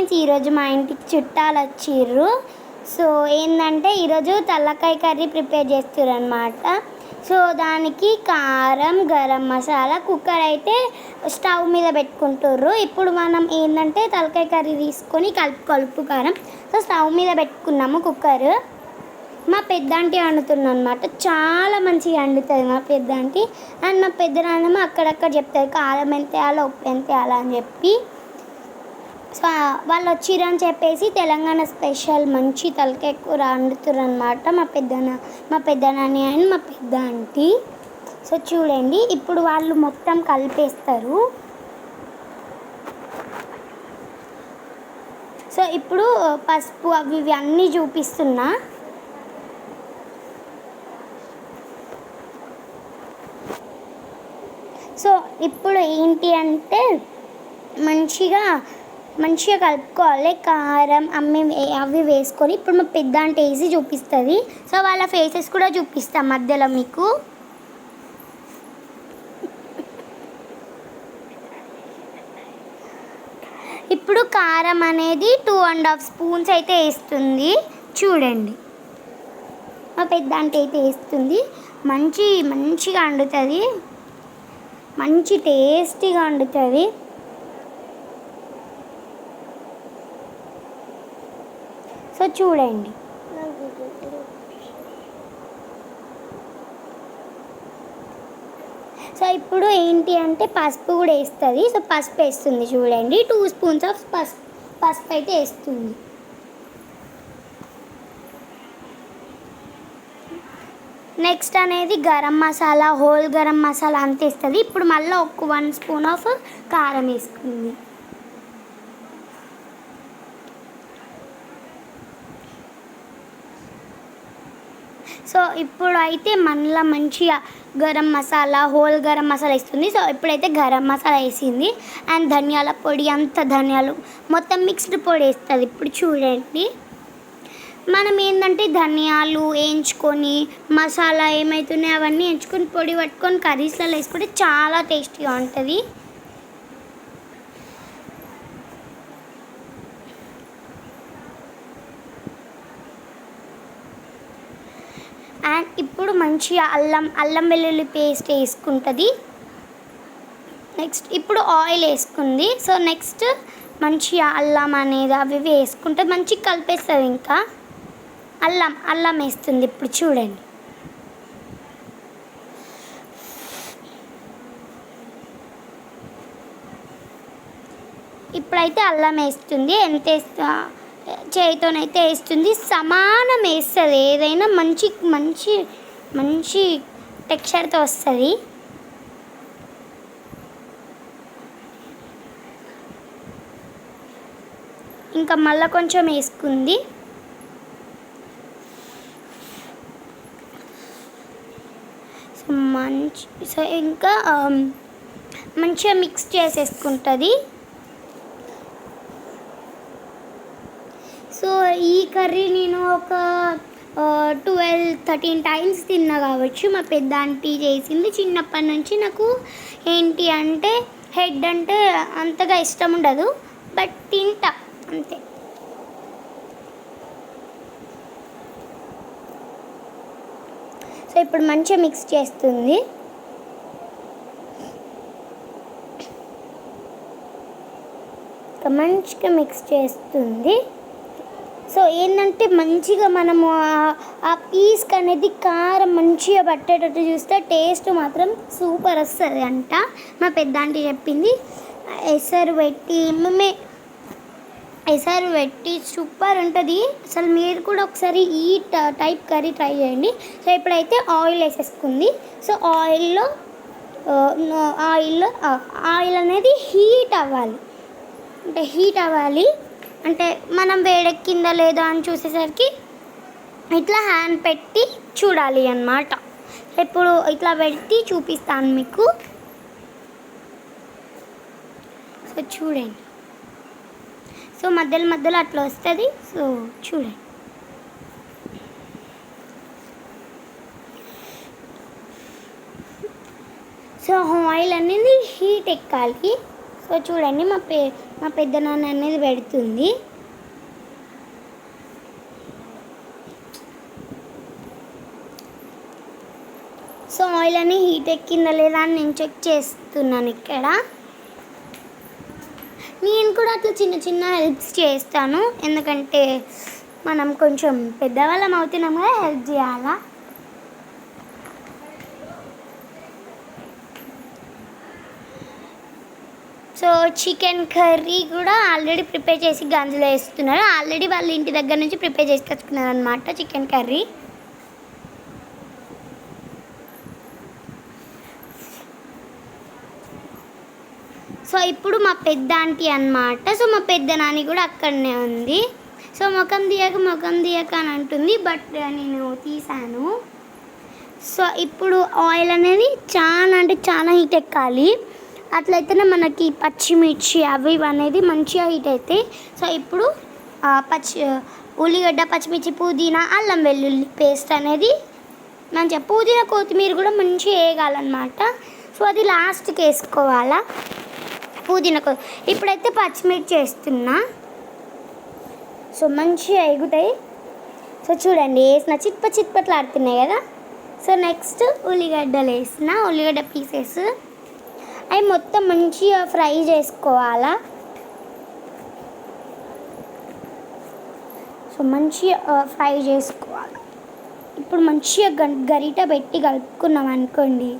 Friends, ఈరోజు మా ఇంటికి చుట్టాలు వచ్చిర్రు. సో ఏంటంటే ఈరోజు తలకాయ కర్రీ ప్రిపేర్ చేస్తారు అనమాట. సో దానికి కారం, గరం మసాలా, కుక్కర్ అయితే స్టవ్ మీద పెట్టుకుంటుర్రు. ఇప్పుడు మనం ఏంటంటే తలకాయ కర్రీ తీసుకొని కలుపు కారం. సో స్టవ్ మీద పెట్టుకున్నాము కుక్కర్. మా పెద్దాంటి వండుతుంది అనమాట. చాలా మంచిగా వండుతుంది మా పెద్దాంటి. అండ్ మా పెద్దనాన్నమ్మ అక్కడక్కడ చెప్తుంది కారం ఎంత వేయాలో, ఉప్పు ఎంత వేయాలో అని చెప్పి. సో వాళ్ళు వచ్చిరని చెప్పేసి తెలంగాణ స్పెషల్ మంచి తలకాయ కూర వండుతుర్రు అనమాట మా పెద్దనాన్న అండ్ మా పెద్ద ఆంటీ. సో చూడండి, ఇప్పుడు వాళ్ళు మొత్తం కలిపేస్తారు. సో ఇప్పుడు పసుపు అవి ఇవి అన్నీ చూపిస్తున్నా. సో ఇప్పుడు ఏంటి అంటే మంచిగా కలుపుకోవాలి. కారం అవి వేసుకొని ఇప్పుడు మా పెద్ద అంటే వేసి చూపిస్తుంది. సో వాళ్ళ ఫేసెస్ కూడా చూపిస్తాం మధ్యలో మీకు. ఇప్పుడు కారం అనేది 2.5 స్పూన్స్ అయితే వేస్తుంది. చూడండి, మా పెద్ద అంటే అయితే వేస్తుంది. మంచిగా వండుతుంది, మంచి టేస్టీగా వండుతుంది. సో చూడండి, సో ఇప్పుడు ఏంటి అంటే పసుపు కూడా వేస్తుంది. సో పసుపు వేస్తుంది చూడండి, 2 స్పూన్స్ ఆఫ్ పసుపు అయితే వేస్తుంది. నెక్స్ట్ అనేది గరం మసాలా, హోల్ గరం మసాలా అంత వేస్తుంది. ఇప్పుడు మళ్ళీ ఒక 1 స్పూన్ ఆఫ్ కారం వేసుకుంది. సో ఇప్పుడు అయితే మళ్ళీ మంచిగా గరం మసాలా, హోల్ గరం మసాలా వేస్తుంది. సో ఇప్పుడైతే గరం మసాలా వేసింది. అండ్ ధనియాల పొడి, ధనియాలు మొత్తం మిక్స్డ్ పొడి వేస్తుంది. ఇప్పుడు చూడండి, మనం ఏంటంటే ధనియాలు వేయించుకొని మసాలా ఏమవుతున్నాయి అవన్నీ వేయించుకొని పొడి పట్టుకొని కర్రీస్లలో వేసుకుంటే చాలా టేస్టీగా ఉంటుంది. అండ్ ఇప్పుడు మంచిగా అల్లం వెల్లుల్లి పేస్ట్ వేసుకుంటుంది. నెక్స్ట్ ఇప్పుడు ఆయిల్ వేసుకుంది. సో నెక్స్ట్ మంచిగా అల్లం అనేది అవి వేసుకుంటే మంచిగా కలిపేస్తుంది. ఇంకా అల్లం వేస్తుంది. ఇప్పుడు చూడండి, ఇప్పుడైతే అల్లం వేస్తుంది. ఎంత చేతితోనైతే వేస్తుంది, సమానం వేస్తుంది. ఏదైనా మంచి టెక్స్చర్తో వస్తుంది. ఇంకా మళ్ళీ కొంచెం వేసుకుంది. సో ఇంకా మంచిగా మిక్స్ చేసేసుకుంటుంది. సో ఈ కర్రీ నేను ఒక 12-13 టైమ్స్ తిన్నా కావచ్చు. మా పెద్ద ఆంటీ చేసింది. చిన్నప్పటి నుంచి నాకు ఏంటి అంటే హెడ్ అంటే అంతగా ఇష్టం ఉండదు, బట్ తింటా అంతే. సో ఇప్పుడు మంచిగా మిక్స్ చేస్తుంది. మంచిగా మిక్స్ చేస్తుంది. సో ఏంటంటే మంచిగా మనము ఆ పీస్కి అనేది కారం మంచిగా పట్టేటట్టు చూస్తే టేస్ట్ మాత్రం సూపర్ వస్తుంది అంట. మా పెద్ద ఆంటీ చెప్పింది. ఎసరు పెట్టి సూపర్ ఉంటుంది. అసలు మీరు కూడా ఒకసారి ఈ టైప్ కర్రీ ట్రై చేయండి. సో ఇప్పుడైతే ఆయిల్ వేసేసుకుంది. సో ఆయిల్ అనేది హీట్ అవ్వాలి. అంటే మనం వేడెక్కిందా లేదా అని చూసేసరికి ఇట్లా హ్యాండ్ పెట్టి చూడాలి అన్నమాట. ఇప్పుడు ఇట్లా పెట్టి చూపిస్తాను మీకు. సో చూడండి, సో మధ్యలో అట్లా వస్తుంది. సో చూడండి, సో ఆయిల్ అనేది హీట్ ఎక్కాలి. సో చూడండి, మా పెద్దనాన్న అనేది పెడుతుంది. సో ఆయిల్ అని హీట్ ఎక్కిందా లేదా అని నేను చెక్ చేస్తున్నాను ఇక్కడ. నేను కూడా అట్లా చిన్న చిన్న హెల్ప్స్ చేస్తాను, ఎందుకంటే మనం కొంచెం పెద్దవాళ్ళం అవుతున్నాం కదా, హెల్ప్ చేయాలా. సో చికెన్ కర్రీ కూడా ఆల్రెడీ ప్రిపేర్ చేసి గంజులో వేస్తున్నారు. ఆల్రెడీ వాళ్ళ ఇంటి దగ్గర నుంచి ప్రిపేర్ చేసి తెచ్చుకున్నారు అనమాట చికెన్ కర్రీ. సో ఇప్పుడు మా పెద్ద ఆంటీ అన్నమాట. సో మా పెద్ద నాని కూడా అక్కడనే ఉంది. సో ముఖం తీయక అని అంటుంది, బట్ నేను తీసాను. సో ఇప్పుడు ఆయిల్ అనేది చాలా అంటే చాలా హీట్ ఎక్కాలి, అట్లయితేనే మనకి పచ్చిమిర్చి అవి అనేది మంచిగా హీట్ అవుతాయి. సో ఇప్పుడు ఉల్లిగడ్డ, పచ్చిమిర్చి, పుదీనా, అల్లం వెల్లుల్లి పేస్ట్ అనేది మంచిగా, పుదీనా కొత్తిమీర కూడా మంచిగా వేయగాలన్నమాట. సో అది లాస్ట్కి వేసుకోవాలా పుదీనా. ఇప్పుడైతే పచ్చిమిర్చి వేస్తున్నా. సో మంచిగా ఎగుతాయి. సో చూడండి వేసిన చిట్పట్లు ఆడుతున్నాయి కదా. సో నెక్స్ట్ ఉల్లిగడ్డలు వేసిన, ఉల్లిగడ్డ పీసెస్ అవి మొత్తం మంచిగా ఫ్రై చేసుకోవాలా. సో మంచిగా ఫ్రై చేసుకోవాలి. ఇప్పుడు మంచిగా గరిట పెట్టి కలుపుకున్నాం అనుకోండి.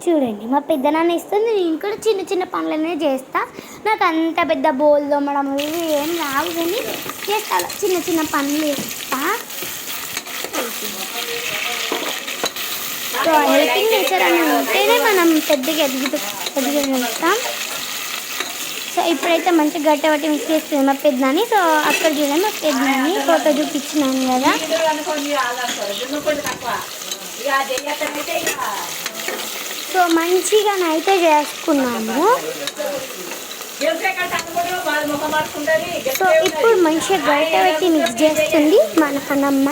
చూడండి మా పెద్దనాన్న ఇస్తుంది, నేను కూడా చిన్న చిన్న పనులనే చేస్తా. నాకు అంత పెద్ద బోల్ తోమడం ఇవి ఏం రావు, కానీ చేస్తా చిన్న చిన్న పనులు చేస్తా. సో హెల్పింగ్ నేచర్ అని ఉంటేనే మనం పెద్దగా ఎదుగుతాం. సో ఇప్పుడైతే మంచిగా గట్ట బట్టి మిక్స్ చేస్తుంది మా పెద్దనాని. సో అక్కడ చూడండి మా పెద్దనాని ఫోటో చూపించినాను కదా. సో మంచిగా అయితే చేసుకున్నాము. సో ఇప్పుడు మంచిగా గరిట పెట్టి మిక్స్ చేస్తుంది మన అన్నమ్మ.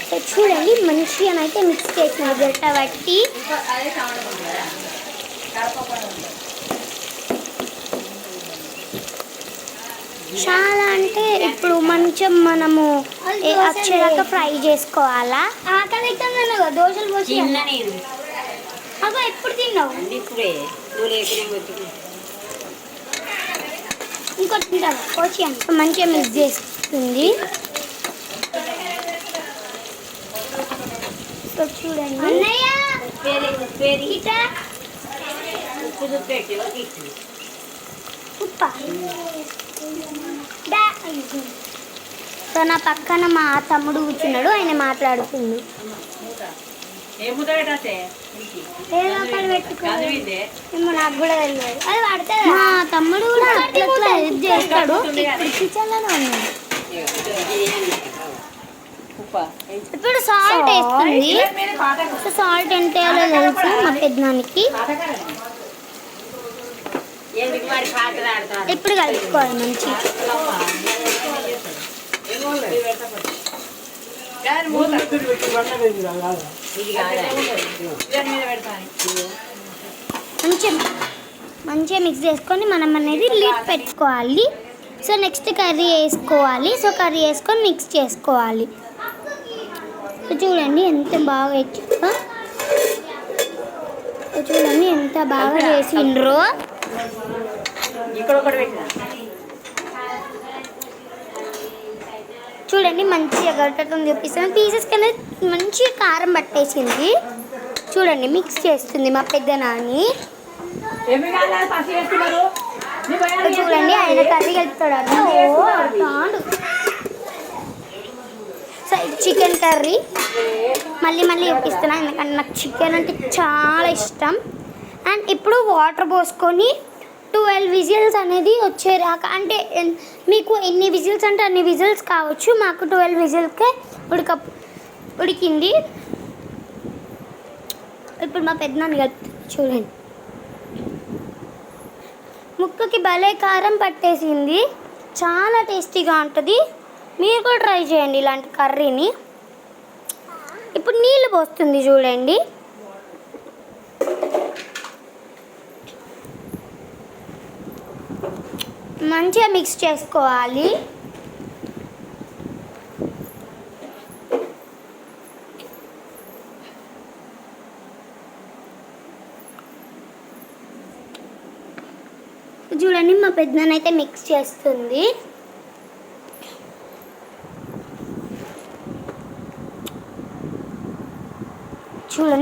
సో చూడండి మంచిగా అయితే మిక్స్ చేసింది గరిట బట్టి. చాలా అంటే ఇప్పుడు మంచిగా మనము వచ్చేదాకా ఫ్రై చేసుకోవాలా. ఆకలి దోశలు పోసి అగో ఎప్పుడు తిన్నావు? ఇంకోటి తింటావు పోచి అని. మంచిగా మిక్స్ చేస్తుంది. సో చూడండి సో నా పక్కన మా తమ్ముడు కూర్చున్నాడు, ఆయన మాట్లాడుతుంది. నాకు కూడా తెలియదు, అది పడితే మా తమ్ముడు కూడా హెల్ప్ చేస్తాడు. కిచెన్లోనే ఉన్నాడు. ఇప్పుడు సాల్ట్ వేస్తుంది. సో సాల్ట్ ఎంత వేయాలో తెలుసు మా పెద్దనానికి. ఇప్పుడు కలుపుకోవాలి మంచిగా. మంచిగా మిక్స్ చేసుకొని మనం అనేది లిడ్ పెట్టుకోవాలి. సో నెక్స్ట్ కర్రీ వేసుకోవాలి. సో కర్రీ వేసుకొని మిక్స్ చేసుకోవాలి. సో చూడండి ఎంత బాగా వేసిందో, చూడండి ఎంత బాగా చేసిండ్రో. చూడండి మంచిగా గట్టతో చూపిస్తాను. పీసెస్ కన్నా మంచిగా కారం పట్టేసింది. చూడండి మిక్స్ చేస్తుంది మా పెద్ద నాని. చూడండి ఆయన కర్రీ కలుపుతాడు. సో చికెన్ కర్రీ మళ్ళీ చూపిస్తున్నాను, ఎందుకంటే నాకు చికెన్ అంటే చాలా ఇష్టం. అండ్ ఇప్పుడు వాటర్ పోసుకొని 12 విజిల్స్ అనేది వచ్చేరాక, అంటే మీకు ఎన్ని విజిల్స్ అంటే అన్ని విజిల్స్ కావచ్చు. మాకు 12 విజిల్కే ఉడికింది. ఇప్పుడు మా పెద్దనాన్న కలుపుతుంది. చూడండి ముక్కకి భలే కారం పట్టేసింది, చాలా టేస్టీగా ఉంటుంది. మీరు కూడా ట్రై చేయండి ఇలాంటి కర్రీని. ఇప్పుడు నీళ్ళు పోస్తుంది చూడండి. మంచిగా మిక్స్ చేసుకోవాలి. చూడండి మా పెద్దనైతే మిక్స్ చేస్తుంది. చూడండి